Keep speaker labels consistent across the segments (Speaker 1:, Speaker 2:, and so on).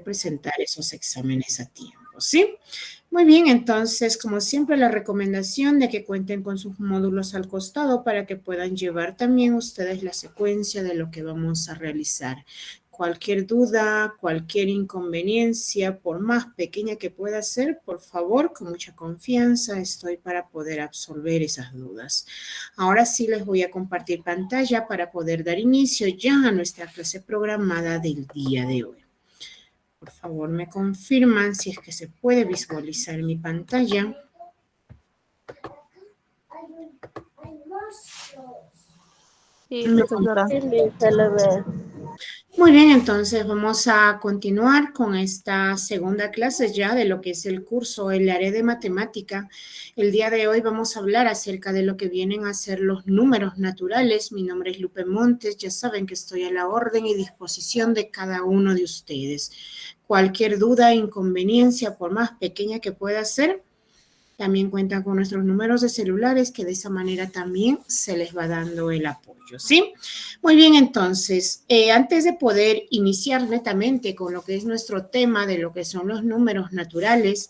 Speaker 1: presentar esos exámenes a tiempo, ¿sí? Muy bien, entonces, como siempre, la recomendación de que cuenten con sus módulos al costado para que puedan llevar también ustedes la secuencia de lo que vamos a realizar. Cualquier duda, cualquier inconveniencia, por más pequeña que pueda ser, por favor, con mucha confianza, estoy para poder absolver esas dudas. Ahora sí les voy a compartir pantalla para poder dar inicio ya a nuestra clase programada del día de hoy. Por favor, me confirman si es que se puede visualizar mi pantalla.
Speaker 2: Sí, profesora.
Speaker 3: Sí, se le ve.
Speaker 1: Muy bien, entonces vamos a continuar con esta segunda clase ya de lo que es el curso, el área de matemática. El día de hoy vamos a hablar acerca de lo que vienen a ser los números naturales. Mi nombre es Lupe Montes, ya saben que estoy a la orden y disposición de cada uno de ustedes. Cualquier duda, inconveniencia, por más pequeña que pueda ser, también cuentan con nuestros números de celulares, que de esa manera también se les va dando el apoyo, ¿sí? Muy bien, entonces, antes de poder iniciar netamente con lo que es nuestro tema de lo que son los números naturales,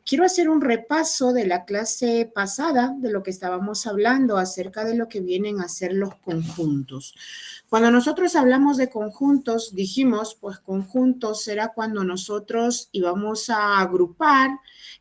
Speaker 1: quiero hacer un repaso de la clase pasada, de lo que estábamos hablando acerca de lo que vienen a ser los conjuntos. Cuando nosotros hablamos de conjuntos, dijimos, pues conjuntos será cuando nosotros íbamos a agrupar,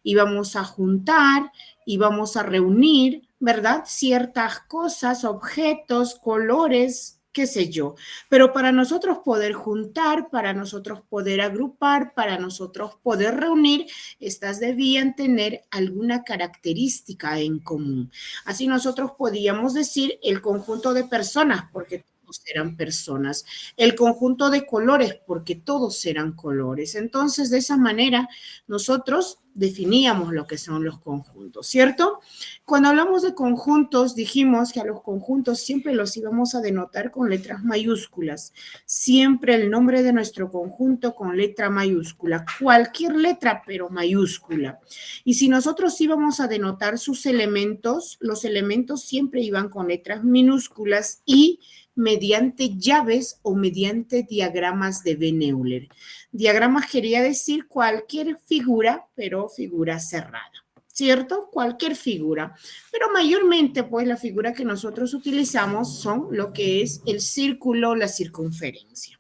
Speaker 1: íbamos a juntar, íbamos a reunir, ¿verdad? Ciertas cosas, objetos, colores, qué sé yo. Pero para nosotros poder juntar, para nosotros poder agrupar, para nosotros poder reunir, estas debían tener alguna característica en común. Así nosotros podíamos decir el conjunto de personas, porque todos eran personas, el conjunto de colores, porque todos eran colores. Entonces, de esa manera, nosotros definíamos lo que son los conjuntos, ¿cierto? Cuando hablamos de conjuntos, dijimos que a los conjuntos siempre los íbamos a denotar con letras mayúsculas, siempre el nombre de nuestro conjunto con letra mayúscula, cualquier letra, pero mayúscula. Y si nosotros íbamos a denotar sus elementos, los elementos siempre iban con letras minúsculas y mediante llaves o mediante diagramas de Venn-Euler. Diagramas quería decir cualquier figura, pero figura cerrada, ¿cierto? Cualquier figura. Pero mayormente, pues, la figura que nosotros utilizamos son lo que es el círculo, la circunferencia.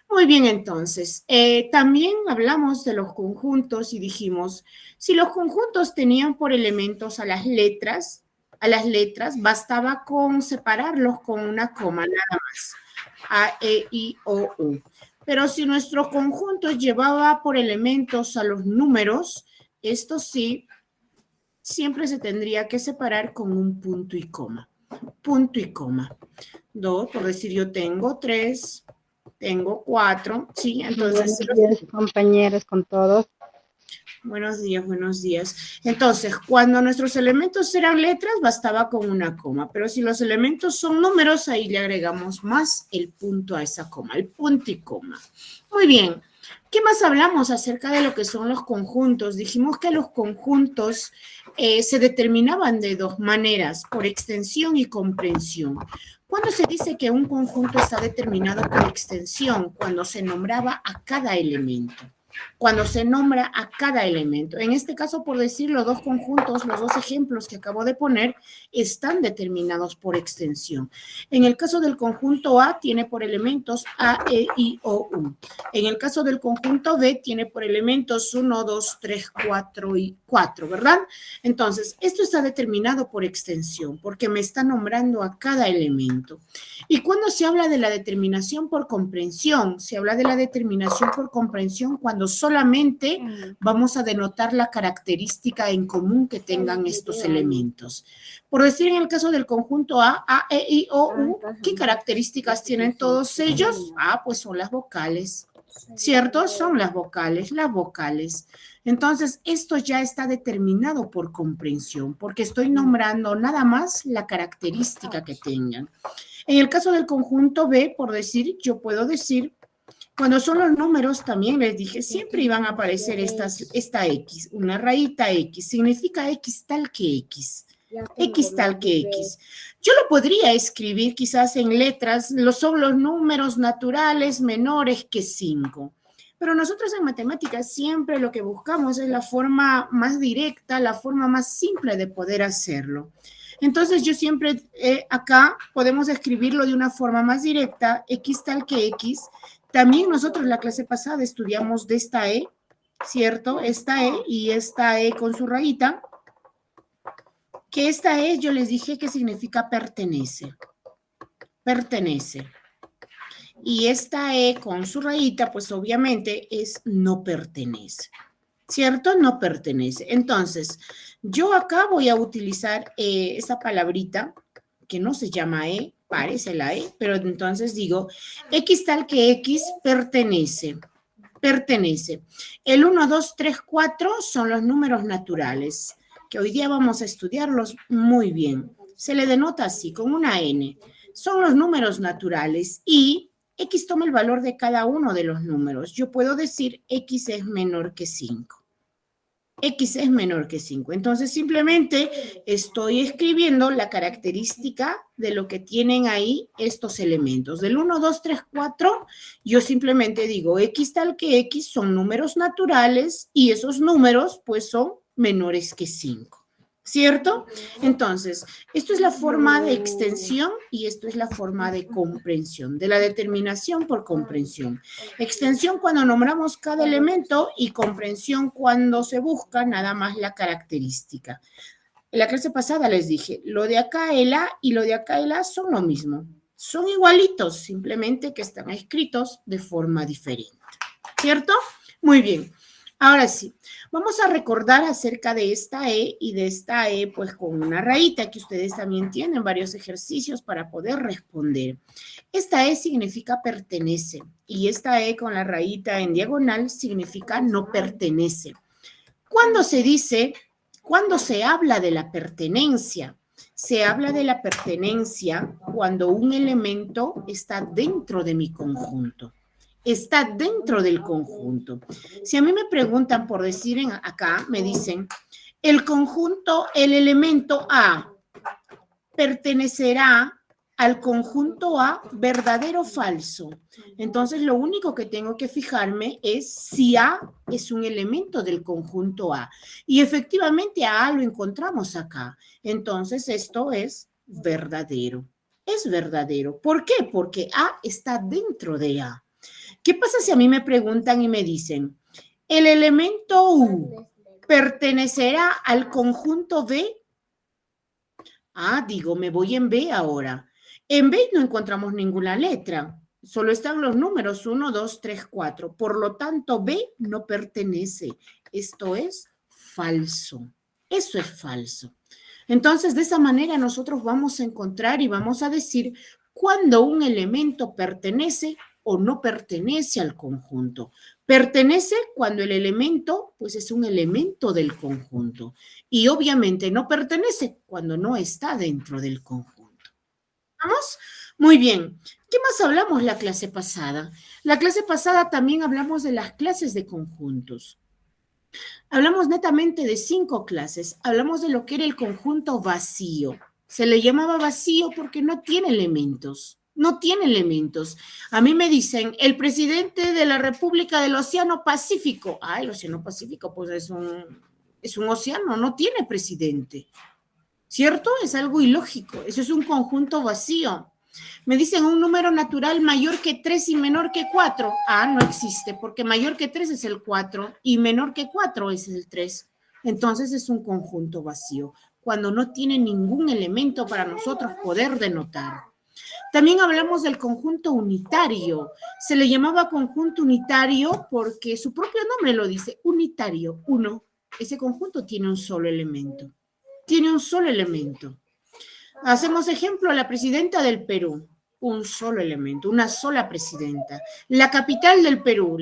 Speaker 1: Muy bien, entonces, también hablamos de los conjuntos y dijimos, si los conjuntos tenían por elementos a las letras, bastaba con separarlos con una coma nada más. A, E, I, O, U. Pero si nuestro conjunto llevaba por elementos a los números, esto sí, siempre se tendría que separar con un punto y coma. Punto y coma. 2, por decir yo tengo 3, tengo 4, ¿sí? Entonces,
Speaker 3: Buenos días, compañeros, con todos.
Speaker 1: buenos días, buenos días. Entonces, cuando nuestros elementos eran letras, bastaba con una coma, pero si los elementos son números, ahí le agregamos más el punto a esa coma, el punto y coma. Muy bien. ¿Qué más hablamos acerca de lo que son los conjuntos? Dijimos que los conjuntos se determinaban de dos maneras, por extensión y comprensión. ¿Cuándo se dice que un conjunto está determinado por extensión? Cuando se nombraba a cada elemento. Cuando se nombra a cada elemento. En este caso, por decir, los dos conjuntos, los dos ejemplos que acabo de poner, están determinados por extensión. En el caso del conjunto A, tiene por elementos A, E, I, O, U. En el caso del conjunto B, tiene por elementos 1, 2, 3, 4 y 4, ¿verdad? Entonces, esto está determinado por extensión, porque me está nombrando a cada elemento. Y cuando se habla de la determinación por comprensión, se habla de la determinación por comprensión cuando solamente vamos a denotar la característica en común que tengan estos elementos. Por decir, en el caso del conjunto A, E, I, O, U, ¿qué características tienen todos ellos? Pues son las vocales, ¿cierto? Son las vocales, las vocales. Entonces, esto ya está determinado por comprensión, porque estoy nombrando nada más la característica que tengan. En el caso del conjunto B, por decir, yo puedo decir, cuando son los números, también les dije, siempre iban a aparecer esta X, una rayita X, significa X tal que X. X tal que X. Yo lo podría escribir quizás en letras, son los números naturales menores que 5. Pero nosotros en matemáticas siempre lo que buscamos es la forma más directa, la forma más simple de poder hacerlo. Entonces yo siempre acá podemos escribirlo de una forma más directa, x tal que x. También nosotros la clase pasada estudiamos de esta E, ¿cierto? Esta E y esta E con su rayita, que esta E yo les dije que significa pertenece. Pertenece. Y esta E con su rayita, pues obviamente es no pertenece. ¿Cierto? No pertenece. Entonces, yo acá voy a utilizar esa palabrita que no se llama E, parece la E, pero entonces digo, X tal que X pertenece. Pertenece. El 1, 2, 3, 4 son los números naturales, que hoy día vamos a estudiarlos muy bien. Se le denota así, con una N. Son los números naturales y X toma el valor de cada uno de los números. Yo puedo decir X es menor que 5. X es menor que 5. Entonces, simplemente estoy escribiendo la característica de lo que tienen ahí estos elementos. Del 1, 2, 3, 4, yo simplemente digo X tal que X son números naturales y esos números, pues, son menores que 5. ¿Cierto? Entonces, esto es la forma de extensión y esto es la forma de comprensión, de la determinación por comprensión. Extensión cuando nombramos cada elemento y comprensión cuando se busca nada más la característica. En la clase pasada les dije, lo de acá el A y lo de acá el A son lo mismo. Son igualitos, simplemente que están escritos de forma diferente. ¿Cierto? Muy bien. Ahora sí, vamos a recordar acerca de esta E y de esta E, pues con una rayita que ustedes también tienen varios ejercicios para poder responder. Esta E significa pertenece y esta E con la rayita en diagonal significa no pertenece. Cuando se habla de la pertenencia, se habla de la pertenencia cuando un elemento está dentro de mi conjunto. Está dentro del conjunto. Si a mí me preguntan por decir acá, me dicen, el conjunto, el elemento A pertenecerá al conjunto A, verdadero o falso. Entonces, lo único que tengo que fijarme es si A es un elemento del conjunto A. Y efectivamente a lo encontramos acá. Entonces, esto es verdadero. Es verdadero. ¿Por qué? Porque A está dentro de A. ¿Qué pasa si a mí me preguntan y me dicen, el elemento U pertenecerá al conjunto B? Ah, digo, me voy en B ahora. En B no encontramos ninguna letra, solo están los números 1, 2, 3, 4. Por lo tanto, B no pertenece. Esto es falso. Eso es falso. Entonces, de esa manera nosotros vamos a encontrar y vamos a decir cuándo un elemento pertenece o no pertenece al conjunto. Pertenece cuando el elemento, pues es un elemento del conjunto. Y obviamente no pertenece cuando no está dentro del conjunto. ¿Vamos? Muy bien. ¿Qué más hablamos la clase pasada? La clase pasada también hablamos de las clases de conjuntos. Hablamos netamente de 5 clases. Hablamos de lo que era el conjunto vacío. Se le llamaba vacío porque no tiene elementos. No tiene elementos. A mí me dicen, el presidente de la República del Océano Pacífico. Ah, el Océano Pacífico, pues es un océano, no tiene presidente. ¿Cierto? Es algo ilógico. Eso es un conjunto vacío. Me dicen un número natural mayor que 3 y menor que 4. Ah, no existe, porque mayor que 3 es el 4 y menor que 4 es el 3. Entonces es un conjunto vacío, cuando no tiene ningún elemento para nosotros poder denotar. También hablamos del conjunto unitario. Se le llamaba conjunto unitario porque su propio nombre lo dice, unitario, uno. Ese conjunto tiene un solo elemento. Tiene un solo elemento. Hacemos ejemplo, la presidenta del Perú, un solo elemento, una sola presidenta. La capital del Perú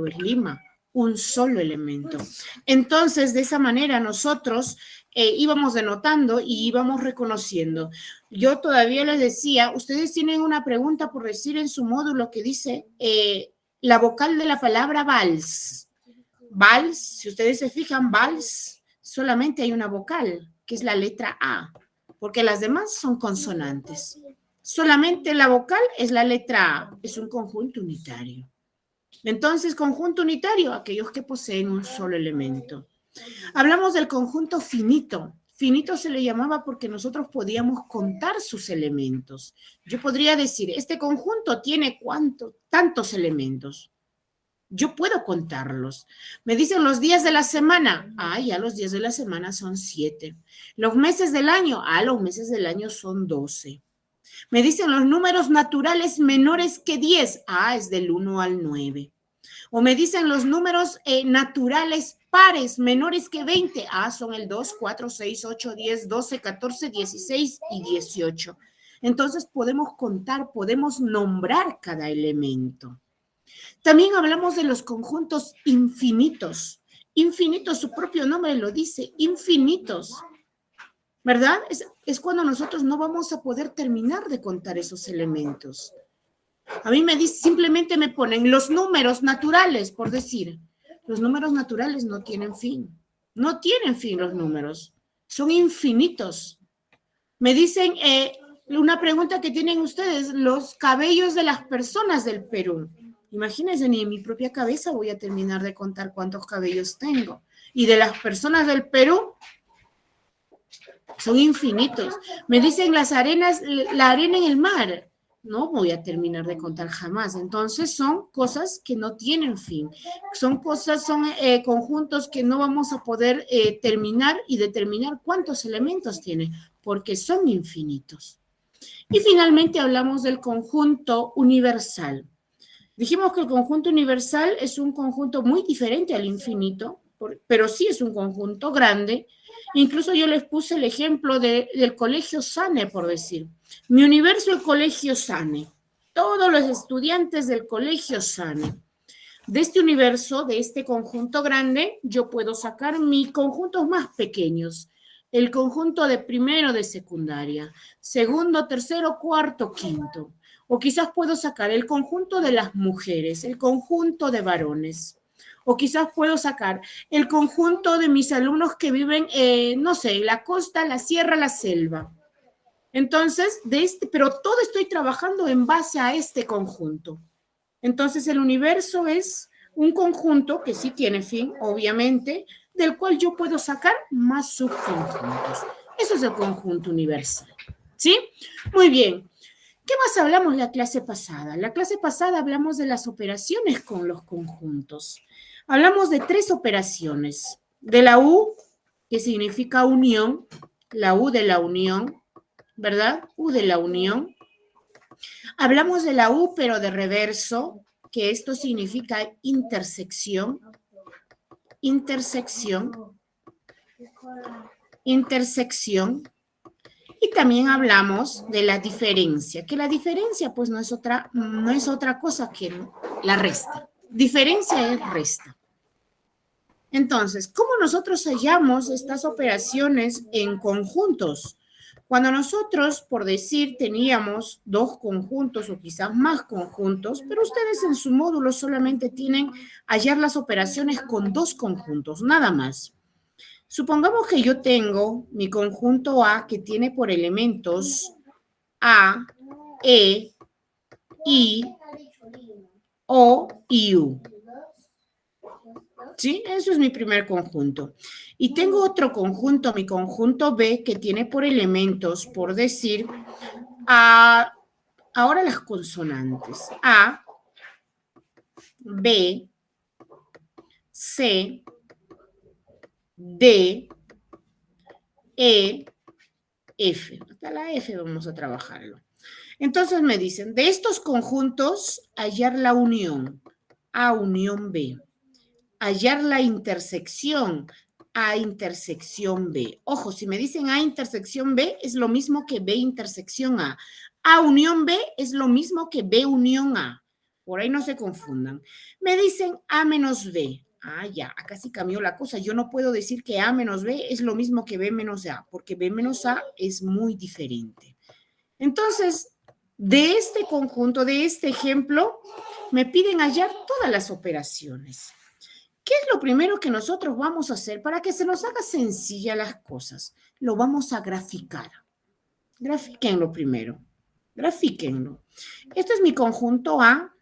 Speaker 1: es Lima, un solo elemento. Entonces, de esa manera nosotros íbamos denotando y íbamos reconociendo. Yo todavía les decía, ustedes tienen una pregunta por decir en su módulo que dice la vocal de la palabra vals. Vals, si ustedes se fijan, vals, solamente hay una vocal, que es la letra A, porque las demás son consonantes. Solamente la vocal es la letra A, es un conjunto unitario. Entonces, conjunto unitario, aquellos que poseen un solo elemento. Hablamos del conjunto finito. Finito se le llamaba porque nosotros podíamos contar sus elementos. Yo podría decir, este conjunto tiene tantos elementos. Yo puedo contarlos. Me dicen los días de la semana. Ah, ya los días de la semana son 7. Los meses del año. Ah, los meses del año son 12. Me dicen los números naturales menores que 10. Ah, es del 1 al 9. O me dicen los números naturales pares menores que 20. Ah, son el 2, 4, 6, 8, 10, 12, 14, 16 y 18. Entonces podemos contar, podemos nombrar cada elemento. También hablamos de los conjuntos infinitos. Infinitos, su propio nombre lo dice, infinitos. ¿Verdad? Es cuando nosotros no vamos a poder terminar de contar esos elementos. A mí me dice, simplemente me ponen los números naturales, por decir. Los números naturales no tienen fin. No tienen fin los números. Son infinitos. Me dicen, una pregunta que tienen ustedes, los cabellos de las personas del Perú. Imagínense, ni en mi propia cabeza voy a terminar de contar cuántos cabellos tengo. Y de las personas del Perú, son infinitos. Me dicen las arenas, la arena en el mar. No voy a terminar de contar jamás. Entonces son cosas que no tienen fin. Son conjuntos que no vamos a poder terminar y determinar cuántos elementos tiene, porque son infinitos. Y finalmente hablamos del conjunto universal. Dijimos que el conjunto universal es un conjunto muy diferente al infinito, pero sí es un conjunto grande. Incluso yo les puse el ejemplo del colegio Sane, por decir. Mi universo, el colegio Sane. Todos los estudiantes del colegio Sane. De este universo, de este conjunto grande, yo puedo sacar mis conjuntos más pequeños. El conjunto de primero de secundaria, segundo, tercero, cuarto, quinto. O quizás puedo sacar el conjunto de las mujeres, el conjunto de varones. O quizás puedo sacar el conjunto de mis alumnos que viven, no sé, la costa, la sierra, la selva. Entonces, pero todo estoy trabajando en base a este conjunto. Entonces, el universo es un conjunto que sí tiene fin, obviamente, del cual yo puedo sacar más subconjuntos. Eso es el conjunto universal. ¿Sí? Muy bien. ¿Qué más hablamos la clase pasada? La clase pasada hablamos de las operaciones con los conjuntos. Hablamos de 3 operaciones. De la U, que significa unión, la U de la unión, ¿verdad? U de la unión. Hablamos de la U, pero de reverso, que esto significa intersección. Intersección. Intersección. Y también hablamos de la diferencia, que la diferencia pues no es otra cosa que la resta. Diferencia es resta. Entonces, ¿cómo nosotros hallamos estas operaciones en conjuntos? Cuando nosotros, por decir, teníamos 2 conjuntos o quizás más conjuntos, pero ustedes en su módulo solamente tienen hallar las operaciones con 2 conjuntos, nada más. Supongamos que yo tengo mi conjunto A que tiene por elementos A, E, I, O y U. ¿Sí? Eso es mi primer conjunto. Y tengo otro conjunto, mi conjunto B, que tiene por elementos, por decir, ahora las consonantes. A, B, C, D, E, F. Hasta la F vamos a trabajarlo. Entonces me dicen, de estos conjuntos, hallar la unión. A unión B. Hallar la intersección. A intersección B. Ojo, si me dicen A intersección B, es lo mismo que B intersección A. A unión B es lo mismo que B unión A. Por ahí no se confundan. Me dicen A menos B. Ah, ya, acá sí cambió la cosa. Yo no puedo decir que A menos B es lo mismo que B menos A, porque B menos A es muy diferente. Entonces, de este conjunto, de este ejemplo, me piden hallar todas las operaciones. ¿Qué es lo primero que nosotros vamos a hacer para que se nos haga sencilla las cosas? Lo vamos a graficar. Grafíquenlo primero. Grafíquenlo. Este es mi conjunto A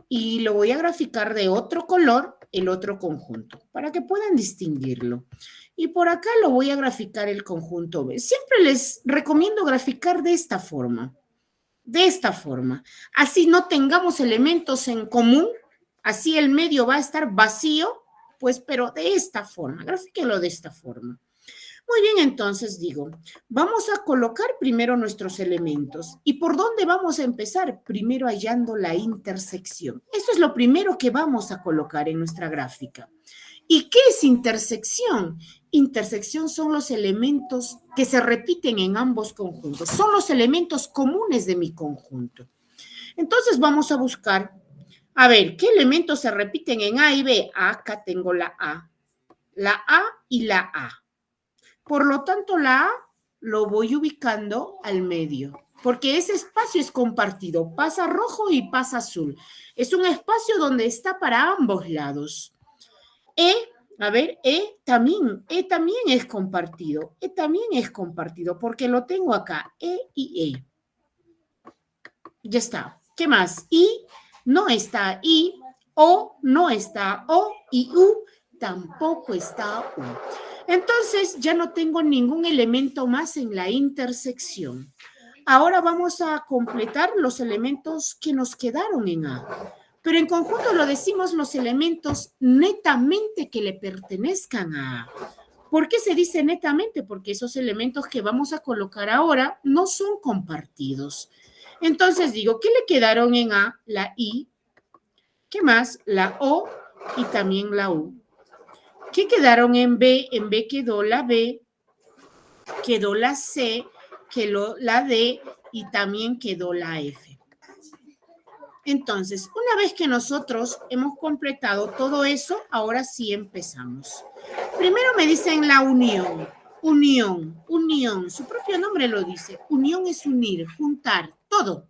Speaker 1: y lo voy a graficar de otro color, el otro conjunto, para que puedan distinguirlo. Y por acá lo voy a graficar el conjunto B. Siempre les recomiendo graficar de esta forma. De esta forma. Así no tengamos elementos en común, así el medio va a estar vacío, pues, pero de esta forma. Grafíquenlo de esta forma. Muy bien, entonces digo, vamos a colocar primero nuestros elementos. ¿Y por dónde vamos a empezar? Primero hallando la intersección. Esto es lo primero que vamos a colocar en nuestra gráfica. ¿Y qué es intersección? Intersección son los elementos que se repiten en ambos conjuntos. Son los elementos comunes de mi conjunto. Entonces vamos a buscar, a ver, ¿qué elementos se repiten en A y B? Acá tengo la A y la A. Por lo tanto, la A lo voy ubicando al medio, porque ese espacio es compartido, pasa rojo y pasa azul. Es un espacio donde está para ambos lados. A ver, también es compartido. También es compartido porque lo tengo acá, y E. Ya está. ¿Qué más? I no está I, O no está O y U tampoco está U. Entonces ya no tengo ningún elemento más en la intersección. Ahora vamos a completar los elementos que nos quedaron en A. Pero en conjunto lo decimos los elementos netamente que le pertenezcan a A. ¿Por qué se dice netamente? Porque esos elementos que vamos a colocar ahora no son compartidos. Entonces digo, ¿qué le quedaron en A? La I. ¿Qué más? La O y también la U. ¿Qué quedaron en B? En B quedó la B, quedó la C, quedó la D y también quedó la F. Entonces, una vez que nosotros hemos completado todo eso, ahora sí empezamos. Primero me dicen la unión. Unión. Su propio nombre lo dice. Unión es unir, juntar, todo.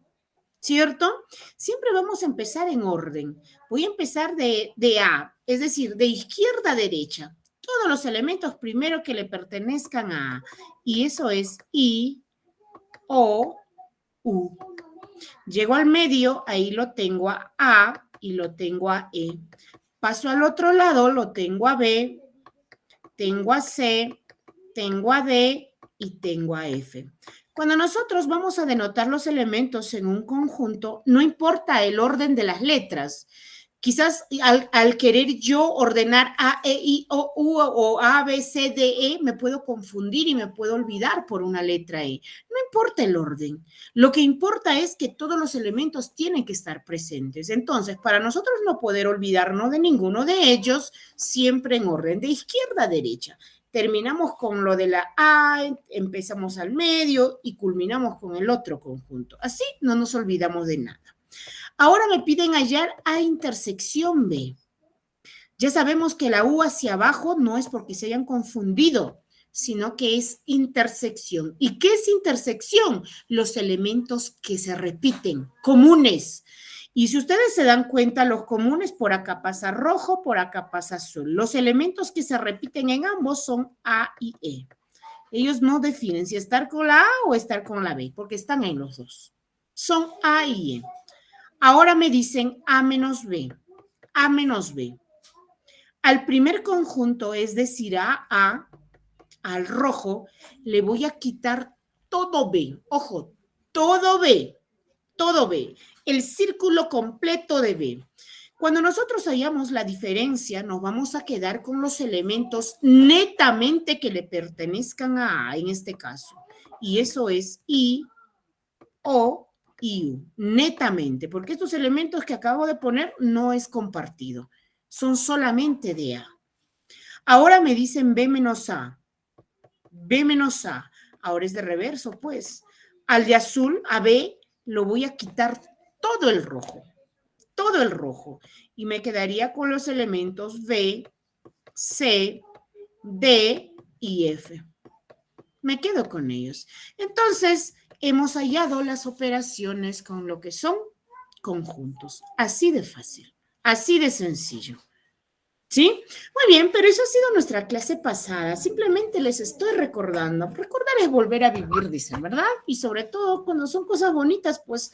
Speaker 1: ¿Cierto? Siempre vamos a empezar en orden. Voy a empezar de A, es decir, de izquierda a derecha. Todos los elementos primero que le pertenezcan a A. Y eso es I, O, U. Llego al medio, ahí lo tengo a A y lo tengo a E. Paso al otro lado, lo tengo a B, tengo a C, tengo a D y tengo a F. Cuando nosotros vamos a denotar los elementos en un conjunto, no importa el orden de las letras. Quizás al querer yo ordenar A, E, I, O, U o A, B, C, D, E, me puedo confundir y me puedo olvidar por una letra E. No importa el orden. Lo que importa es que todos los elementos tienen que estar presentes. Entonces, para nosotros no poder olvidarnos de ninguno de ellos, siempre en orden de izquierda a derecha. Terminamos con lo de la A, empezamos al medio y culminamos con el otro conjunto. Así no nos olvidamos de nada. Ahora me piden hallar A intersección B. Ya sabemos que la U hacia abajo no es porque se hayan confundido, sino que es intersección. ¿Y qué es intersección? Los elementos que se repiten, comunes. Y si ustedes se dan cuenta, los comunes por acá pasa rojo, por acá pasa azul. Los elementos que se repiten en ambos son A y E. Ellos no definen si estar con la A o estar con la B, porque están en los dos. Son A y E. Ahora me dicen A menos B. A menos B. Al primer conjunto, es decir, a A, al rojo, le voy a quitar todo B. Ojo, todo B. Todo B. El círculo completo de B. Cuando nosotros hallamos la diferencia, nos vamos a quedar con los elementos netamente que le pertenezcan a A en este caso. Y eso es I, O y U, netamente, porque estos elementos que acabo de poner no es compartido, son solamente de A. Ahora me dicen B menos A. B menos A. Ahora es de reverso, pues. Al de azul, a B, lo voy a quitar todo el rojo. Todo el rojo. Y me quedaría con los elementos B, C, D y F. Me quedo con ellos. Entonces, hemos hallado las operaciones con lo que son conjuntos. Así de fácil, así de sencillo. ¿Sí? Muy bien, pero eso ha sido nuestra clase pasada. Simplemente les estoy recordando. Recordar es volver a vivir, dicen, ¿verdad? Y sobre todo cuando son cosas bonitas, pues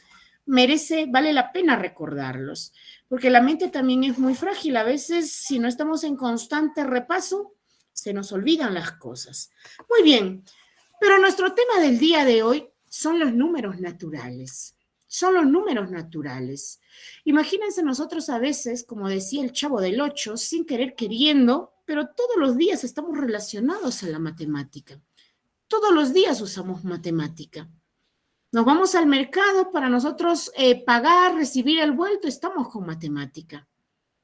Speaker 1: vale la pena recordarlos, porque la mente también es muy frágil. A veces, si no estamos en constante repaso, se nos olvidan las cosas. Muy bien, pero nuestro tema del día de hoy son los números naturales. Son los números naturales. Imagínense nosotros a veces, como decía el Chavo del Ocho, sin querer queriendo, pero todos los días estamos relacionados a la matemática. Todos los días usamos matemática. Nos vamos al mercado para nosotros pagar, recibir el vuelto, estamos con matemática,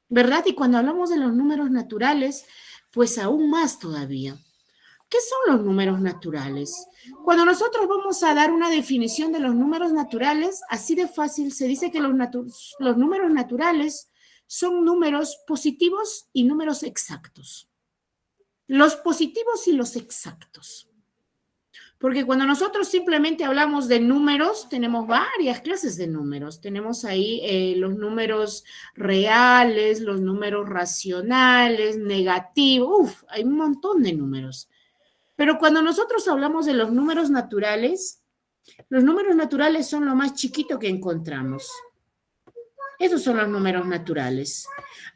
Speaker 1: ¿verdad? Y cuando hablamos de los números naturales, pues aún más todavía. ¿Qué son los números naturales? Cuando nosotros vamos a dar una definición de los números naturales, así de fácil, se dice que los números naturales son números positivos y números exactos. Los positivos y los exactos. Porque cuando nosotros simplemente hablamos de números, tenemos varias clases de números. Tenemos ahí los números reales, los números racionales, negativos, hay un montón de números. Pero cuando nosotros hablamos de los números naturales son lo más chiquito que encontramos. Esos son los números naturales.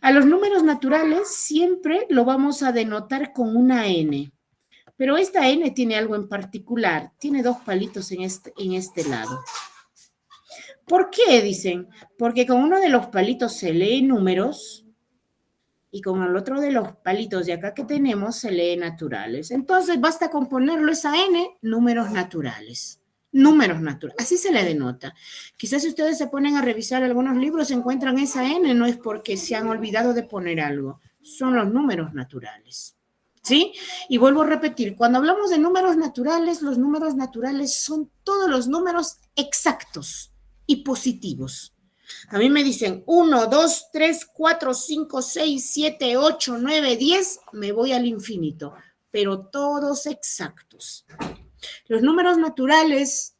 Speaker 1: A los números naturales siempre lo vamos a denotar con una N. Pero esta N tiene algo en particular. Tiene dos palitos en este lado. ¿Por qué, dicen? Porque con uno de los palitos se lee números y con el otro de los palitos de acá que tenemos se lee naturales. Entonces basta con ponerlo esa N, números naturales. Números naturales, así se le denota. Quizás si ustedes se ponen a revisar algunos libros, encuentran esa N, no es porque se han olvidado de poner algo. Son los números naturales. ¿Sí? Y vuelvo a repetir, cuando hablamos de números naturales, los números naturales son todos los números exactos y positivos. A mí me dicen 1, 2, 3, 4, 5, 6, 7, 8, 9, 10, me voy al infinito, pero todos exactos. Los números naturales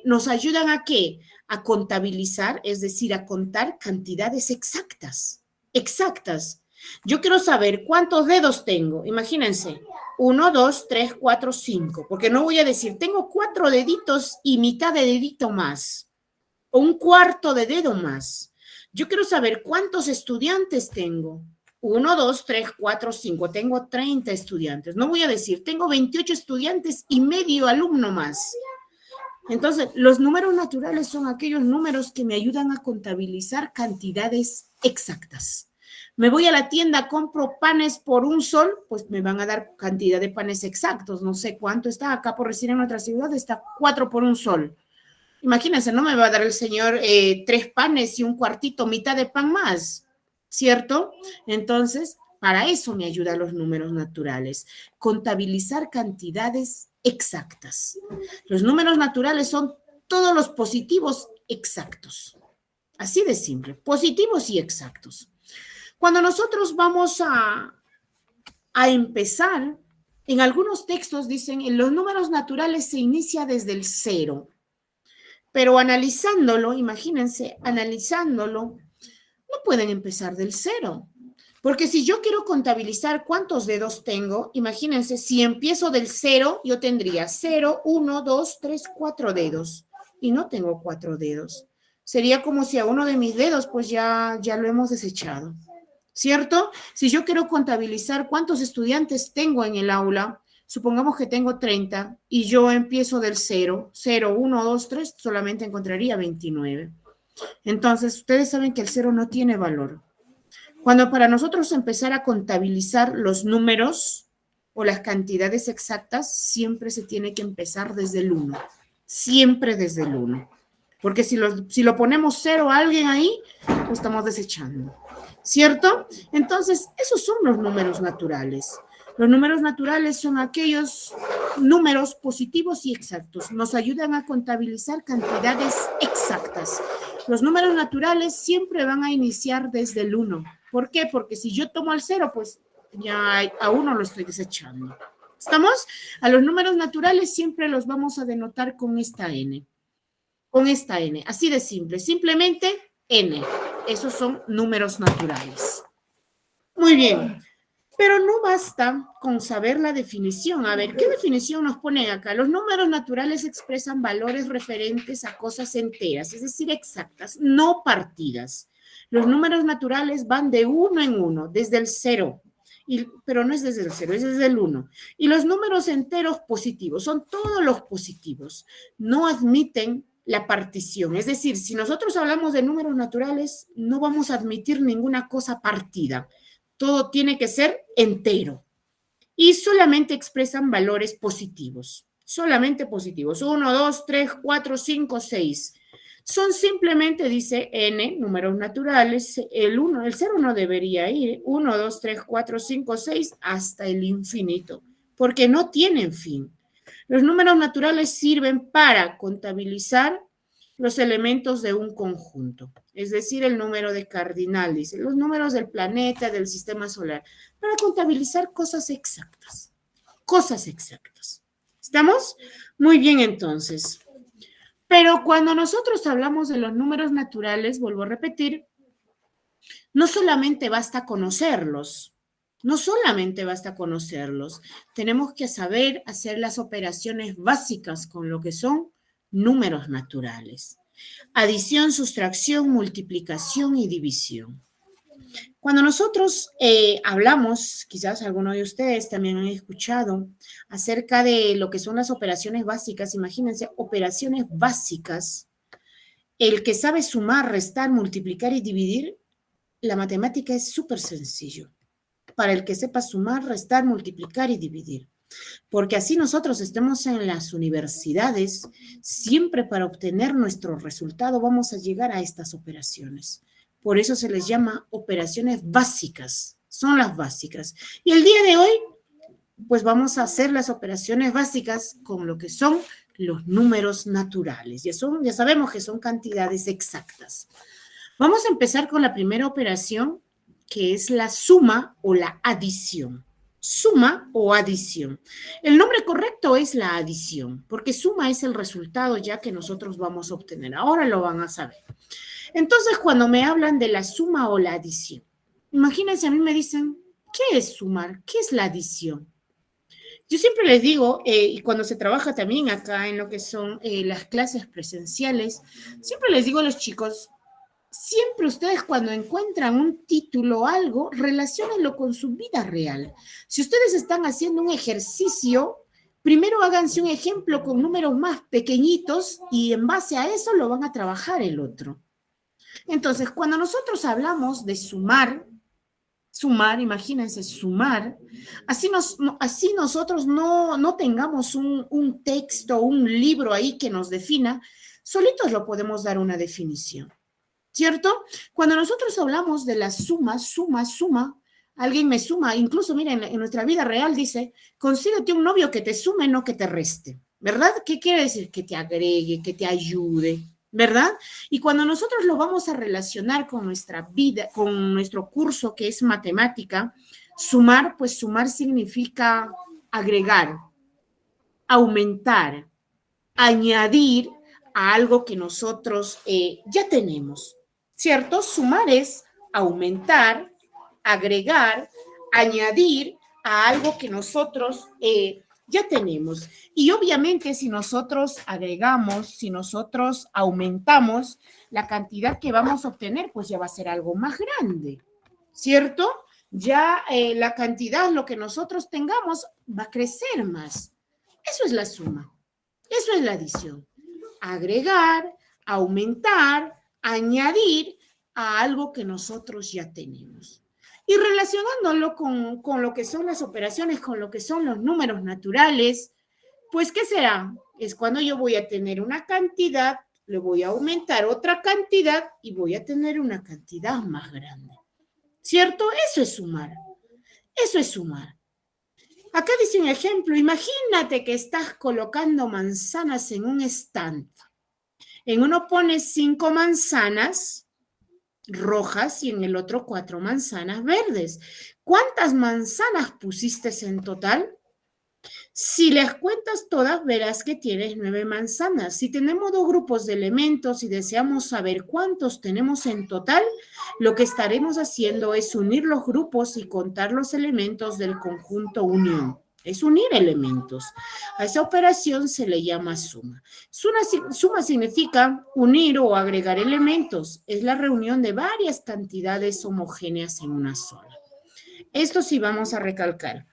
Speaker 1: nos ayudan ¿a qué? A contabilizar, es decir, a contar cantidades exactas. Exactas. Yo quiero saber cuántos dedos tengo. Imagínense, 1, 2, 3, 4, 5. Porque no voy a decir, tengo 4 deditos y mitad de dedito más. O un cuarto de dedo más. Yo quiero saber cuántos estudiantes tengo. 1, 2, 3, 4, 5. Tengo 30 estudiantes. No voy a decir, tengo 28 estudiantes y medio alumno más. Entonces, los números naturales son aquellos números que me ayudan a contabilizar cantidades exactas. Me voy a la tienda, compro panes por $1, pues me van a dar cantidad de panes exactos. No sé cuánto está acá por decir en nuestra ciudad, está 4 por $1. Imagínense, no me va a dar el señor 3 panes y un cuartito, mitad de pan más, ¿cierto? Entonces, para eso me ayudan los números naturales, contabilizar cantidades exactas. Los números naturales son todos los positivos exactos. Así de simple, positivos y exactos. Cuando nosotros vamos a empezar, en algunos textos dicen, en los números naturales se inicia desde el 0. Pero analizándolo, imagínense, analizándolo, no pueden empezar del 0. Porque si yo quiero contabilizar cuántos dedos tengo, imagínense, si empiezo del 0, yo tendría 0, 1, 2, 3, 4 dedos. Y no tengo 4 dedos. Sería como si a uno de mis dedos, pues ya lo hemos desechado. ¿Cierto? Si yo quiero contabilizar cuántos estudiantes tengo en el aula, supongamos que tengo 30 y yo empiezo del 0, 0, 1, 2, 3, solamente encontraría 29. Entonces, ustedes saben que el 0 no tiene valor. Cuando para nosotros empezar a contabilizar los números o las cantidades exactas, siempre se tiene que empezar desde el 1. Siempre desde el 1. Porque si lo ponemos 0 a alguien ahí, lo estamos desechando. ¿Cierto? Entonces, esos son los números naturales. Los números naturales son aquellos números positivos y exactos. Nos ayudan a contabilizar cantidades exactas. Los números naturales siempre van a iniciar desde el 1. ¿Por qué? Porque si yo tomo el 0, pues ya a 1 lo estoy desechando. ¿Estamos? A los números naturales siempre los vamos a denotar con esta N. Con esta N. Así de simple. Simplemente N. Esos son números naturales. Muy bien. Pero no basta con saber la definición. A ver, ¿qué definición nos ponen acá? Los números naturales expresan valores referentes a cosas enteras, es decir, exactas, no partidas. Los números naturales van de uno en uno, desde el cero, pero no es desde el cero, es desde el uno. Y los números enteros positivos, son todos los positivos, no admiten la partición. Es decir, si nosotros hablamos de números naturales, no vamos a admitir ninguna cosa partida. Todo tiene que ser entero. Y solamente expresan valores positivos. Solamente positivos. 1, 2, 3, 4, 5, 6. Son simplemente, dice n, números naturales. El 0 no debería ir. 1, 2, 3, 4, 5, 6, hasta el infinito. Porque no tienen fin. Los números naturales sirven para contabilizar los elementos de un conjunto, es decir, el número de cardinal, dice, los números del planeta, del sistema solar, para contabilizar cosas exactas, cosas exactas. ¿Estamos? Muy bien, entonces. Pero cuando nosotros hablamos de los números naturales, vuelvo a repetir, no solamente basta conocerlos, no solamente basta conocerlos, tenemos que saber hacer las operaciones básicas con lo que son números naturales. Adición, sustracción, multiplicación y división. Cuando nosotros hablamos, quizás algunos de ustedes también han escuchado acerca de lo que son las operaciones básicas, imagínense, operaciones básicas, el que sabe sumar, restar, multiplicar y dividir, la matemática es súper sencillo. Para el que sepa sumar, restar, multiplicar y dividir. Porque así nosotros estemos en las universidades, siempre para obtener nuestro resultado vamos a llegar a estas operaciones. Por eso se les llama operaciones básicas, son las básicas. Y el día de hoy, pues vamos a hacer las operaciones básicas con lo que son los números naturales. Ya sabemos que son cantidades exactas. Vamos a empezar con la primera operación, que es la suma o la adición. Suma o adición. El nombre correcto es la adición, porque suma es el resultado ya que nosotros vamos a obtener. Ahora lo van a saber. Entonces, cuando me hablan de la suma o la adición, imagínense, a mí me dicen, ¿qué es sumar? ¿Qué es la adición? Yo siempre les digo, y cuando se trabaja también acá en lo que son las clases presenciales, siempre les digo a los chicos, siempre ustedes cuando encuentran un título o algo, relaciónenlo con su vida real. Si ustedes están haciendo un ejercicio, primero háganse un ejemplo con números más pequeñitos y en base a eso lo van a trabajar el otro. Entonces, cuando nosotros hablamos de sumar, imagínense, sumar, así nosotros no tengamos un texto, un libro ahí que nos defina, solitos lo podemos dar una definición. ¿Cierto? Cuando nosotros hablamos de la suma, alguien me suma, incluso miren, en nuestra vida real dice, consíguete un novio que te sume, no que te reste, ¿verdad? ¿Qué quiere decir? Que te agregue, que te ayude, ¿verdad? Y cuando nosotros lo vamos a relacionar con nuestra vida, con nuestro curso que es matemática, sumar, pues sumar significa agregar, aumentar, añadir a algo que nosotros ya tenemos. ¿Cierto? Sumar es aumentar, agregar, añadir a algo que nosotros ya tenemos. Y obviamente si nosotros agregamos, si nosotros aumentamos, la cantidad que vamos a obtener, pues ya va a ser algo más grande. ¿Cierto? Ya la cantidad, lo que nosotros tengamos, va a crecer más. Eso es la suma. Eso es la adición. Agregar, aumentar, añadir a algo que nosotros ya tenemos. Y relacionándolo con lo que son las operaciones, con lo que son los números naturales, pues ¿qué será? Es cuando yo voy a tener una cantidad, le voy a aumentar otra cantidad y voy a tener una cantidad más grande. ¿Cierto? Eso es sumar. Eso es sumar. Acá dice un ejemplo, imagínate que estás colocando manzanas en un estante. En uno pones 5 manzanas rojas y en el otro 4 manzanas verdes. ¿Cuántas manzanas pusiste en total? Si las cuentas todas, verás que tienes 9 manzanas. Si tenemos dos grupos de elementos y deseamos saber cuántos tenemos en total, lo que estaremos haciendo es unir los grupos y contar los elementos del conjunto unión. Es unir elementos. A esa operación se le llama suma. Suma significa unir o agregar elementos. Es la reunión de varias cantidades homogéneas en una sola. Esto sí vamos a recalcar.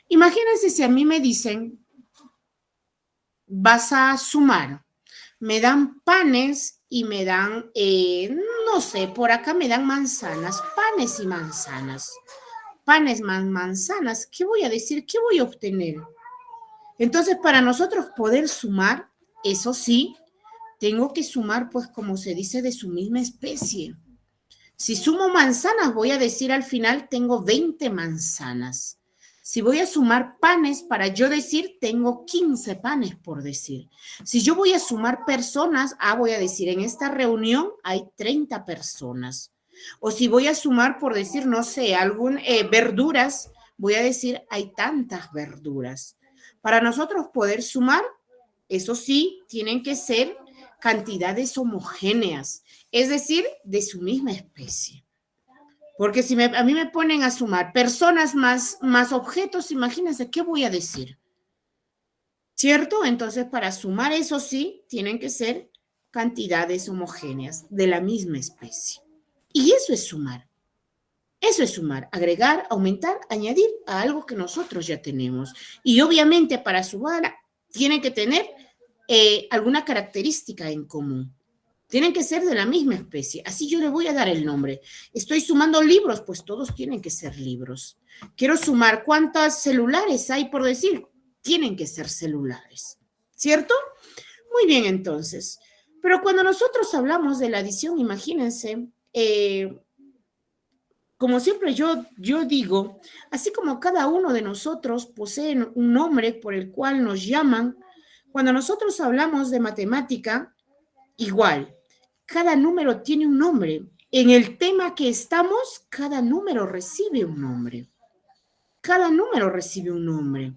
Speaker 1: Imagínense si a mí me dicen, vas a sumar, me dan panes y me dan, no sé, por acá me dan manzanas, panes y manzanas. Panes más manzanas, ¿qué voy a decir? ¿Qué voy a obtener? Entonces, para nosotros poder sumar, eso sí, tengo que sumar, pues, como se dice, de su misma especie. Si sumo manzanas, voy a decir al final, tengo 20 manzanas. Si voy a sumar panes, para yo decir, tengo 15 panes, por decir. Si yo voy a sumar personas, voy a decir, en esta reunión hay 30 personas. O si voy a sumar, por decir, no sé, verduras, voy a decir, hay tantas verduras. Para nosotros poder sumar, eso sí, tienen que ser cantidades homogéneas, es decir, de su misma especie. Porque si a mí me ponen a sumar personas más objetos, imagínense, ¿qué voy a decir? ¿Cierto? Entonces, para sumar eso sí, tienen que ser cantidades homogéneas de la misma especie. Y eso es sumar. Eso es sumar, agregar, aumentar, añadir a algo que nosotros ya tenemos. Y obviamente para sumar tiene que tener alguna característica en común. Tienen que ser de la misma especie. Así yo le voy a dar el nombre. Estoy sumando libros, pues todos tienen que ser libros. Quiero sumar cuántos celulares hay por decir. Tienen que ser celulares. ¿Cierto? Muy bien, entonces. Pero cuando nosotros hablamos de la adición, imagínense, como siempre yo digo, así como cada uno de nosotros posee un nombre por el cual nos llaman, cuando nosotros hablamos de matemática, igual, cada número tiene un nombre. En el tema que estamos, cada número recibe un nombre. Cada número recibe un nombre.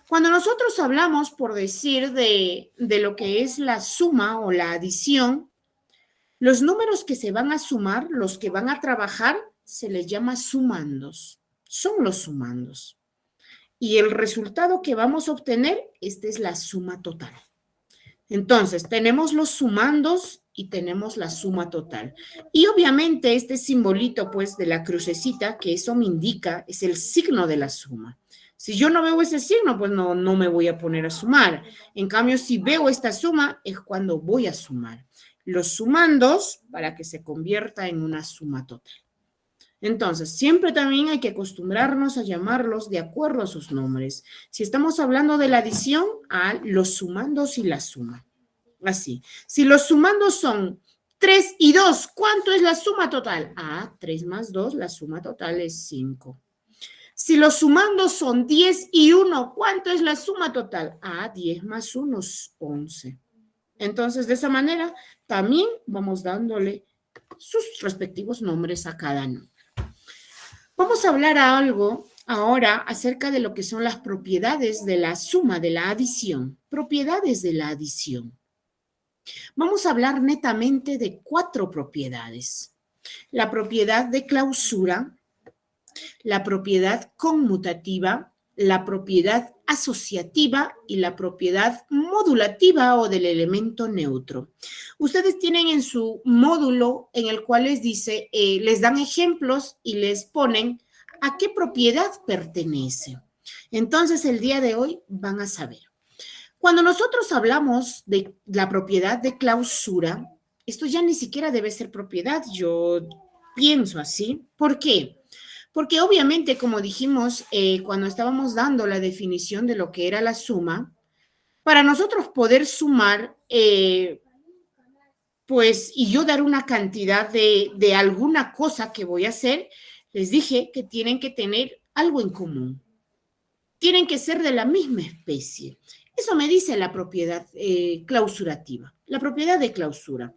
Speaker 1: Cuando nosotros hablamos, por decir, de lo que es la suma o la adición, los números que se van a sumar, los que van a trabajar, se les llama sumandos. Son los sumandos. Y el resultado que vamos a obtener, esta es la suma total. Entonces, tenemos los sumandos y tenemos la suma total. Y obviamente este simbolito, pues, de la crucecita, que eso me indica, es el signo de la suma. Si yo no veo ese signo, pues no me voy a poner a sumar. En cambio, si veo esta suma, es cuando voy a sumar. Los sumandos para que se convierta en una suma total. Entonces, siempre también hay que acostumbrarnos a llamarlos de acuerdo a sus nombres. Si estamos hablando de la adición, a los sumandos y la suma. Así. Si los sumandos son 3 y 2, ¿cuánto es la suma total? 3 más 2, la suma total es 5. Si los sumandos son 10 y 1, ¿cuánto es la suma total? 10 más 1 es 11. Entonces, de esa manera, también vamos dándole sus respectivos nombres a cada número. Vamos a hablar algo ahora acerca de lo que son las propiedades de la suma, de la adición. Propiedades de la adición. Vamos a hablar netamente de 4 propiedades. La propiedad de clausura, la propiedad conmutativa, la propiedad asociativa y la propiedad modulativa o del elemento neutro. Ustedes tienen en su módulo en el cual les dice, les dan ejemplos y les ponen a qué propiedad pertenece. Entonces, el día de hoy van a saber. Cuando nosotros hablamos de la propiedad de clausura, esto ya ni siquiera debe ser propiedad, yo pienso así. ¿Por qué? Porque obviamente, como dijimos cuando estábamos dando la definición de lo que era la suma, para nosotros poder sumar, pues, y yo dar una cantidad de alguna cosa que voy a hacer, les dije que tienen que tener algo en común. Tienen que ser de la misma especie. Eso me dice la propiedad clausurativa, la propiedad de clausura.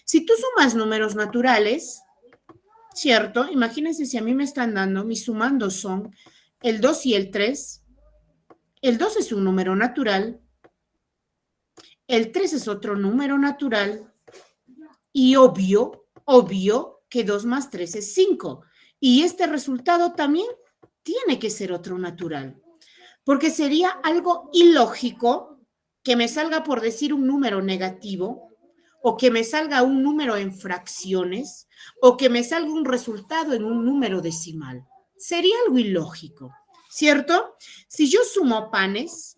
Speaker 1: Si tú sumas números naturales, ¿cierto? Imagínense si a mí me están dando, mis sumandos son el 2 y el 3. El 2 es un número natural, el 3 es otro número natural y obvio que 2 más 3 es 5. Y este resultado también tiene que ser otro natural, porque sería algo ilógico que me salga por decir un número negativo o que me salga un número en fracciones o que me salga un resultado en un número decimal. Sería algo ilógico, ¿cierto? Si yo sumo panes,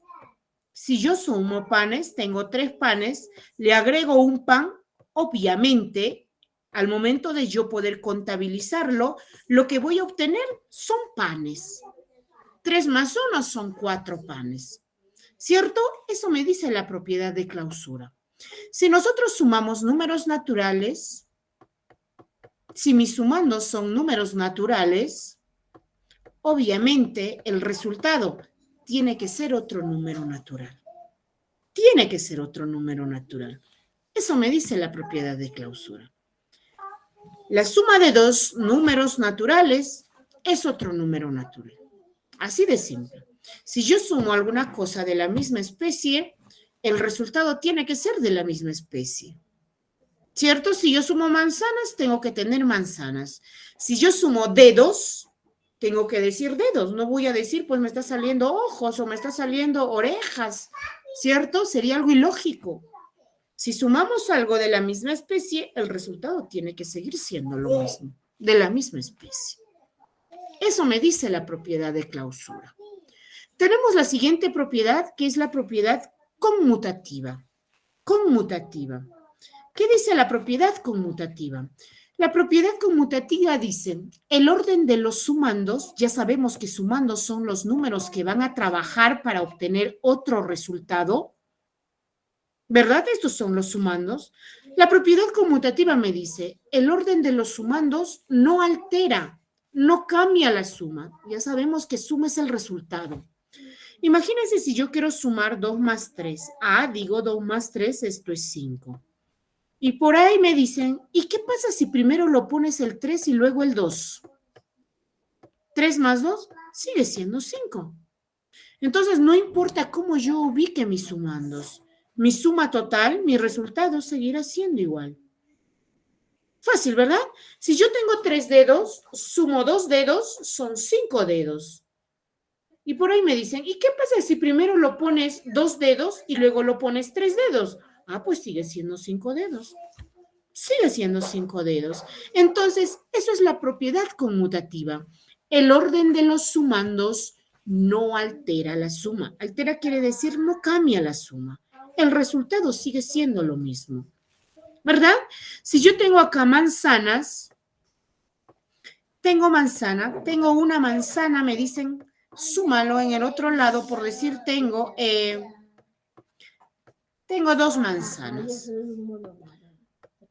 Speaker 1: tengo 3 panes, le agrego un pan, obviamente, al momento de yo poder contabilizarlo, lo que voy a obtener son panes. 3 más 1 son 4 panes, ¿cierto? Eso me dice la propiedad de clausura. Si nosotros sumamos números naturales, si mis sumandos son números naturales, obviamente el resultado tiene que ser otro número natural. Tiene que ser otro número natural. Eso me dice la propiedad de clausura. La suma de 2 números naturales es otro número natural. Así de simple. Si yo sumo alguna cosa de la misma especie, el resultado tiene que ser de la misma especie. ¿Cierto? Si yo sumo manzanas, tengo que tener manzanas. Si yo sumo dedos, tengo que decir dedos. No voy a decir, pues me está saliendo ojos o me está saliendo orejas. ¿Cierto? Sería algo ilógico. Si sumamos algo de la misma especie, el resultado tiene que seguir siendo lo mismo, de la misma especie. Eso me dice la propiedad de clausura. Tenemos la siguiente propiedad, que es la propiedad conmutativa. Conmutativa. ¿Qué dice la propiedad conmutativa? La propiedad conmutativa dice, el orden de los sumandos, ya sabemos que sumandos son los números que van a trabajar para obtener otro resultado, ¿verdad? Estos son los sumandos. La propiedad conmutativa me dice, el orden de los sumandos no altera, no cambia la suma. Ya sabemos que suma es el resultado. Imagínense si yo quiero sumar 2 más 3. Digo 2 más 3, esto es 5. Y por ahí me dicen, ¿y qué pasa si primero lo pones el 3 y luego el 2? 3 más 2 sigue siendo 5. Entonces, no importa cómo yo ubique mis sumandos. Mi suma total, mi resultado seguirá siendo igual. Fácil, ¿verdad? Si yo tengo 3 dedos, sumo 2 dedos, son 5 dedos. Y por ahí me dicen, ¿y qué pasa si primero lo pones 2 dedos y luego lo pones 3 dedos? Pues sigue siendo 5 dedos. Sigue siendo 5 dedos. Entonces, eso es la propiedad conmutativa. El orden de los sumandos no altera la suma. Altera quiere decir no cambia la suma. El resultado sigue siendo lo mismo. ¿Verdad? Si yo tengo acá manzanas, tengo una manzana, me dicen, súmalo en el otro lado, por decir tengo 2 manzanas.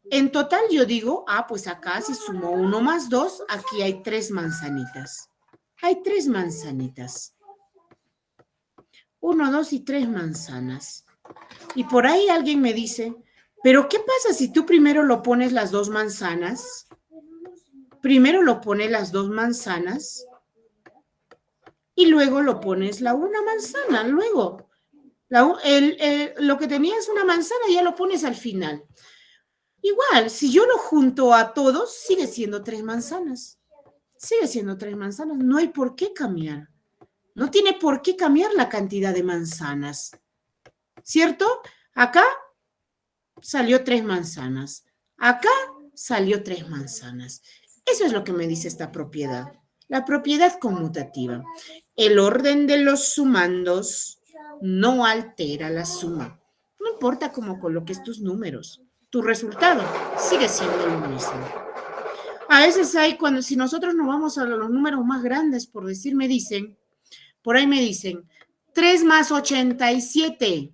Speaker 1: En total yo digo, pues acá si sumo 1 más 2, aquí hay 3 manzanitas. Hay 3 manzanitas. 1, 2 y 3 manzanas. Y por ahí alguien me dice, ¿pero qué pasa si tú primero lo pones las 2 manzanas? Primero lo pones las 2 manzanas y luego lo pones la una manzana. Luego, lo que tenías una manzana ya lo pones al final. Igual, si yo lo junto a todos, sigue siendo 3 manzanas. Sigue siendo 3 manzanas. No hay por qué cambiar. No tiene por qué cambiar la cantidad de manzanas. ¿Cierto? Acá salió 3 manzanas. Acá salió 3 manzanas. Eso es lo que me dice esta propiedad. La propiedad conmutativa. El orden de los sumandos no altera la suma. No importa cómo coloques tus números. Tu resultado sigue siendo lo mismo. A veces si nosotros nos vamos a los números más grandes, por ahí me dicen, 3 más 87.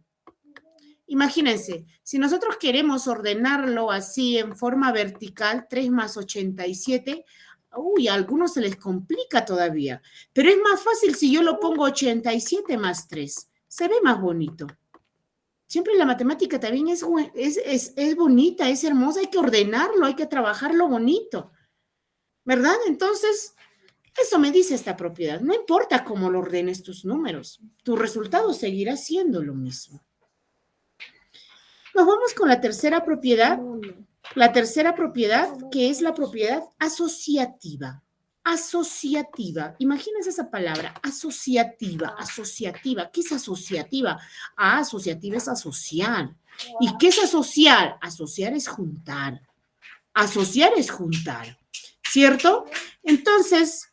Speaker 1: Imagínense, si nosotros queremos ordenarlo así en forma vertical, 3 más 87, a algunos se les complica todavía. Pero es más fácil si yo lo pongo 87 más 3. Se ve más bonito. Siempre la matemática también es bonita, es hermosa, hay que ordenarlo, hay que trabajarlo bonito, ¿verdad? Entonces, Eso me dice esta propiedad. No importa cómo lo ordenes tus números, tu resultado seguirá siendo lo mismo. Nos vamos con la tercera propiedad. La tercera propiedad, que es la propiedad asociativa. Asociativa. Imagínense esa palabra, asociativa, asociativa. ¿Qué es asociativa? Ah, asociativa es asociar. ¿Y qué es asociar? Asociar es juntar. Asociar es juntar, ¿cierto? Entonces,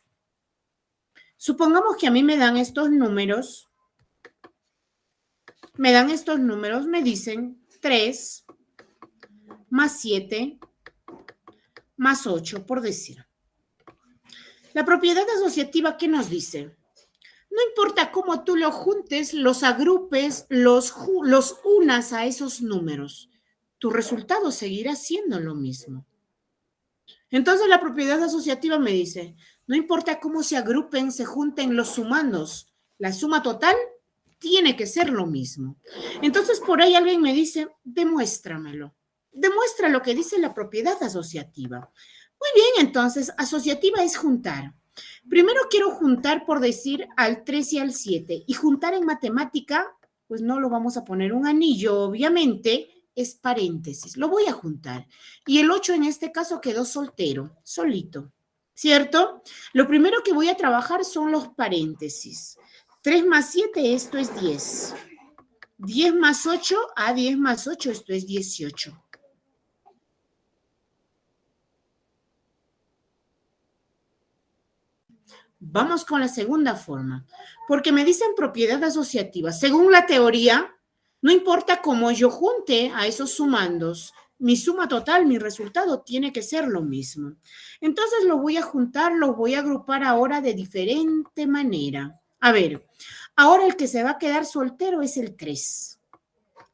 Speaker 1: supongamos que a mí me dan estos números. Me dicen 3 más 7 más 8, por decir. La propiedad asociativa, ¿qué nos dice? No importa cómo tú lo juntes, los agrupes, los unas a esos números, tu resultado seguirá siendo lo mismo. Entonces la propiedad asociativa me dice, no importa cómo se agrupen, se junten los sumandos, la suma total tiene que ser lo mismo. Entonces por ahí alguien me dice, demuéstramelo. Demuestra lo que dice la propiedad asociativa. Muy bien, entonces, asociativa es juntar. Primero quiero juntar, por decir, al 3 y al 7. Y juntar en matemática, pues no lo vamos a poner un anillo, obviamente, es paréntesis. Lo voy a juntar. Y el 8 en este caso quedó soltero, solito, ¿cierto? Lo primero que voy a trabajar son los paréntesis. 3 más 7, esto es 10. 10 más 8, 10 más 8, esto es 18. Vamos con la segunda forma, porque me dicen propiedad asociativa. Según la teoría, no importa cómo yo junte a esos sumandos, mi suma total, mi resultado tiene que ser lo mismo. Entonces lo voy a juntar, lo voy a agrupar ahora de diferente manera. A ver, ahora el que se va a quedar soltero es el 3,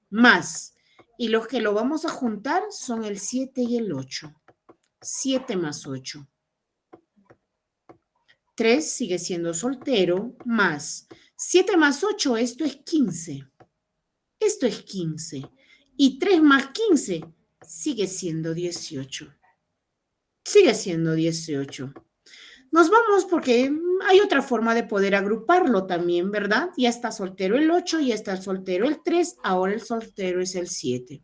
Speaker 1: más, y los que lo vamos a juntar son el 7 y el 8. 7 más 8. 3 sigue siendo soltero, más 7 más 8, esto es 15. Esto es 15. Y 3 más 15 sigue siendo 18. Sigue siendo 18. Nos vamos porque hay otra forma de poder agruparlo también, ¿verdad? Ya está soltero el 8, ya está soltero el 3, ahora el soltero es el 7.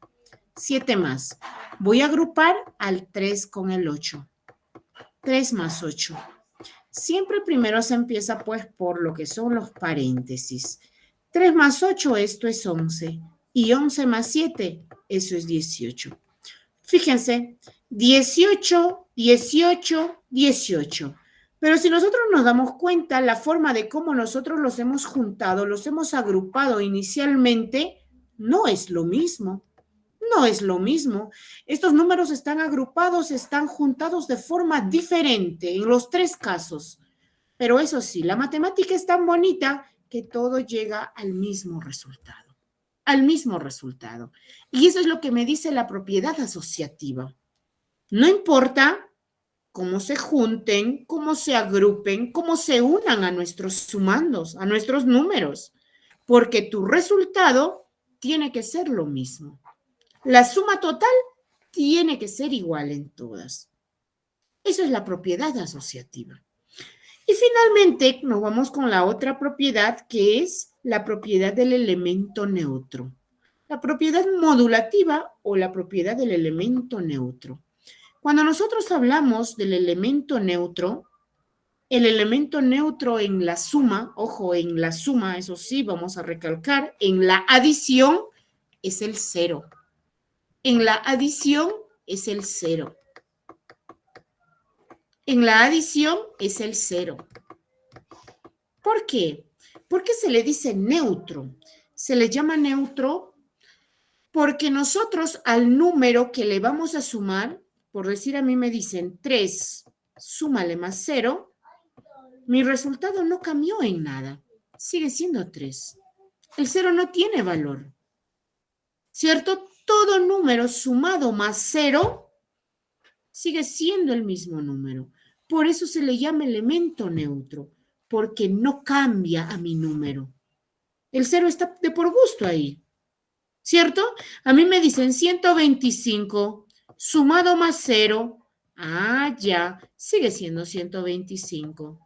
Speaker 1: 7 más. Voy a agrupar al 3 con el 8. 3 más 8. Siempre primero se empieza pues por lo que son los paréntesis. 3 más 8, esto es 11. Y 11 más 7, eso es 18. Fíjense, 18, 18, 18. Pero si nosotros nos damos cuenta, la forma de cómo nosotros los hemos juntado, los hemos agrupado inicialmente, no es lo mismo. No es lo mismo. Estos números están agrupados, están juntados de forma diferente en los tres casos. Pero eso sí, la matemática es tan bonita que todo llega al mismo resultado. Al mismo resultado. Y eso es lo que me dice la propiedad asociativa. No importa cómo se junten, cómo se agrupen, cómo se unan a nuestros sumandos, a nuestros números, porque tu resultado tiene que ser lo mismo. La suma total tiene que ser igual en todas. Eso es la propiedad asociativa. Y finalmente nos vamos con la otra propiedad, que es la propiedad del elemento neutro. La propiedad modulativa o la propiedad del elemento neutro. Cuando nosotros hablamos del elemento neutro, el elemento neutro en la suma, ojo, en la suma, eso sí, vamos a recalcar, en la adición es el 0. En la adición es el 0. En la adición es el 0. ¿Por qué? ¿Por qué se le dice neutro? Se le llama neutro porque nosotros al número que le vamos a sumar, por decir a mí me dicen 3, súmale más 0, mi resultado no cambió en nada. Sigue siendo 3. El 0 no tiene valor. ¿Cierto? Todo número sumado más 0 sigue siendo el mismo número. Por eso se le llama elemento neutro, porque no cambia a mi número. El 0 está de por gusto ahí, ¿cierto? A mí me dicen 125, sumado más 0, ya, sigue siendo 125.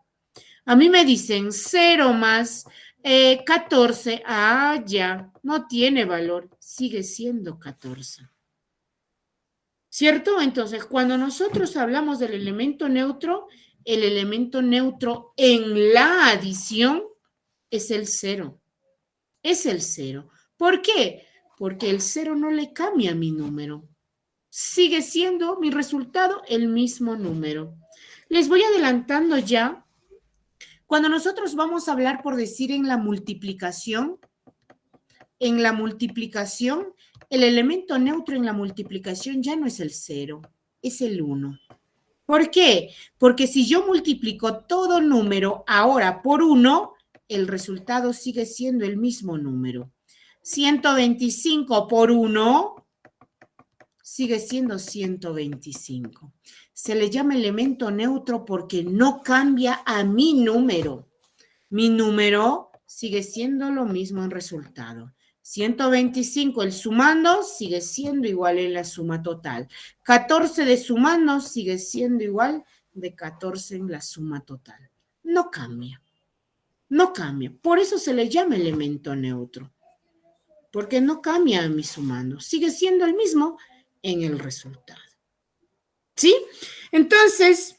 Speaker 1: A mí me dicen 0 más 14. Ah, ya, no tiene valor. Sigue siendo 14. ¿Cierto? Entonces, cuando nosotros hablamos del elemento neutro, el elemento neutro en la adición es el 0. Es el 0. ¿Por qué? Porque el 0 no le cambia a mi número. Sigue siendo mi resultado el mismo número. Les voy adelantando ya. Cuando nosotros vamos a hablar, por decir, en la multiplicación, el elemento neutro en la multiplicación ya no es el 0, es el 1. ¿Por qué? Porque si yo multiplico todo número ahora por 1, el resultado sigue siendo el mismo número. 125 por 1 sigue siendo 125. Se le llama elemento neutro porque no cambia a mi número. Mi número sigue siendo lo mismo en resultado. 125 el sumando sigue siendo igual en la suma total. 14 de sumando sigue siendo igual de 14 en la suma total. No cambia. No cambia. Por eso se le llama elemento neutro. Porque no cambia a mi sumando. Sigue siendo el mismo en el resultado. ¿Sí? Entonces,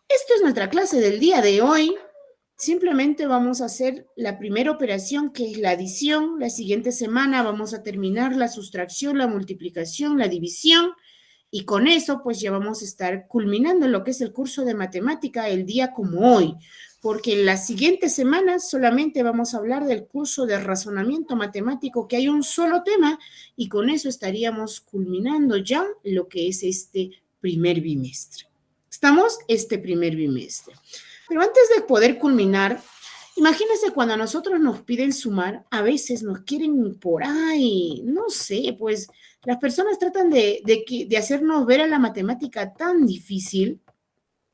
Speaker 1: esto es nuestra clase del día de hoy. Simplemente vamos a hacer la primera operación, que es la adición. La siguiente semana vamos a terminar la sustracción, la multiplicación, la división. Y con eso, pues ya vamos a estar culminando lo que es el curso de matemática el día como hoy. Porque en la siguiente semana solamente vamos a hablar del curso de razonamiento matemático, que hay un solo tema, y con eso estaríamos culminando ya lo que es este primer bimestre. ¿Estamos? Este primer bimestre. Pero antes de poder culminar, imagínense cuando a nosotros nos piden sumar, a veces nos quieren por ahí, no sé, pues las personas tratan de hacernos ver a la matemática tan difícil,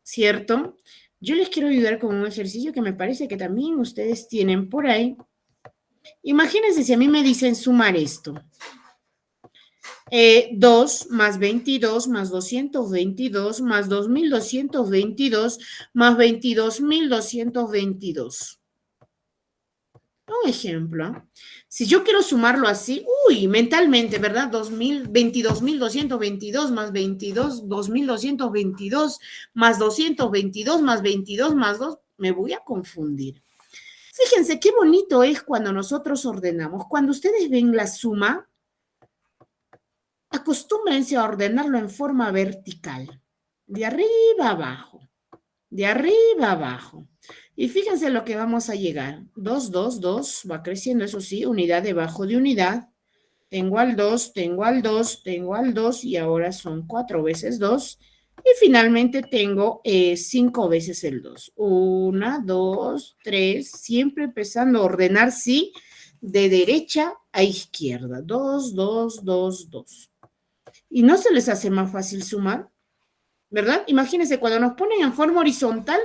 Speaker 1: ¿cierto? Yo les quiero ayudar con un ejercicio que me parece que también ustedes tienen por ahí. Imagínense si a mí me dicen sumar esto. 2 más 22 más 222 más 2222 más 22.222. Un ejemplo. Si yo quiero sumarlo así, mentalmente, ¿verdad? 22.222 más 2.222 más 222 más 22 más 2, me voy a confundir. Fíjense qué bonito es cuando nosotros ordenamos. Cuando ustedes ven la suma, acostúmbrense a ordenarlo en forma vertical, de arriba abajo, de arriba abajo. Y fíjense lo que vamos a llegar. 2, 2, 2, va creciendo, eso sí, unidad debajo de unidad. Tengo al 2, tengo al 2, tengo al 2 y ahora son 4 veces 2. Y finalmente tengo 5 veces el 2. 1, 2, 3, siempre empezando a ordenar, sí, de derecha a izquierda. 2, 2, 2, 2. ¿Y no se les hace más fácil sumar? ¿Verdad? Imagínense, cuando nos ponen en forma horizontal,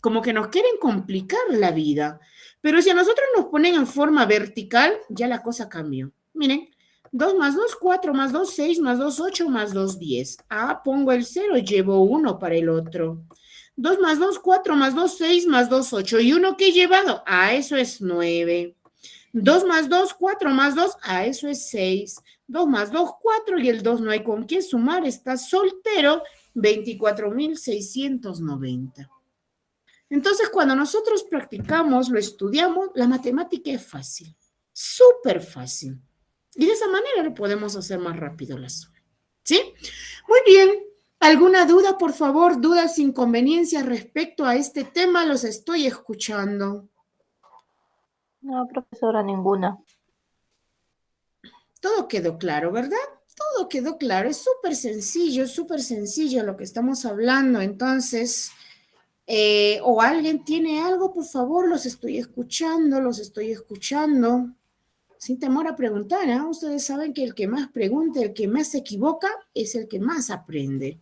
Speaker 1: como que nos quieren complicar la vida. Pero si a nosotros nos ponen en forma vertical, ya la cosa cambió. Miren, 2 más 2, 4 más 2, 6 más 2, 8 más 2, 10. Ah, pongo el 0, llevo 1 para el otro. 2 más 2, 4 más 2, 6 más 2, 8. ¿Y 1 qué he llevado? Ah, eso es 9. 2 más 2, 4 más 2, ah, eso es 6. 2 más 2, 4 y el 2 no hay con qué sumar, está soltero, 24.690. Entonces, cuando nosotros practicamos, lo estudiamos, la matemática es fácil, súper fácil. Y de esa manera lo podemos hacer más rápido la suma. ¿Sí? Muy bien. ¿Alguna duda, por favor? ¿Dudas, inconveniencias respecto a este tema? Los estoy escuchando.
Speaker 2: No, profesora, ninguna.
Speaker 1: Todo quedó claro, ¿verdad? Todo quedó claro. Es súper sencillo lo que estamos hablando. Entonces, o alguien tiene algo, por favor, los estoy escuchando. Sin temor a preguntar, ¿eh? Ustedes saben que el que más pregunta, el que más se equivoca, es el que más aprende.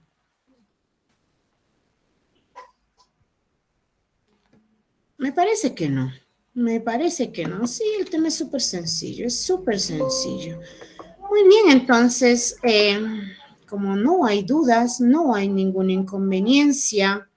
Speaker 1: Me parece que no. Sí, el tema es súper sencillo, Muy bien, entonces, como no hay dudas, no hay ninguna inconveniencia,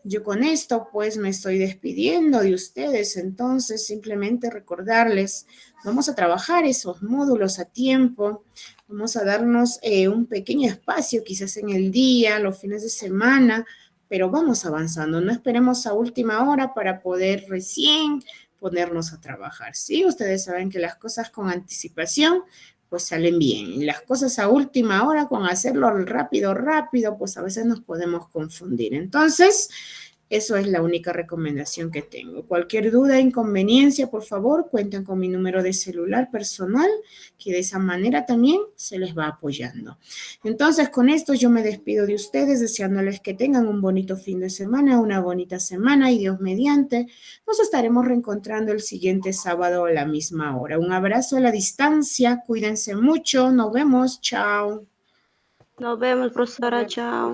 Speaker 1: Yo con esto pues me estoy despidiendo de ustedes, entonces simplemente recordarles, vamos a trabajar esos módulos a tiempo, vamos a darnos un pequeño espacio quizás en el día, los fines de semana, pero vamos avanzando, no esperemos a última hora para poder recién ponernos a trabajar, ¿sí? Ustedes saben que las cosas con anticipación pues salen bien. Y las cosas a última hora, con hacerlo rápido, pues a veces nos podemos confundir. Entonces, eso es la única recomendación que tengo. Cualquier duda, inconveniencia, por favor, cuenten con mi número de celular personal, que de esa manera también se les va apoyando. Entonces, con esto yo me despido de ustedes, deseándoles que tengan un bonito fin de semana, una bonita semana y Dios mediante, nos estaremos reencontrando el siguiente sábado a la misma hora. Un abrazo a la distancia, cuídense mucho, nos vemos, chao.
Speaker 2: Nos vemos, profesora, chao.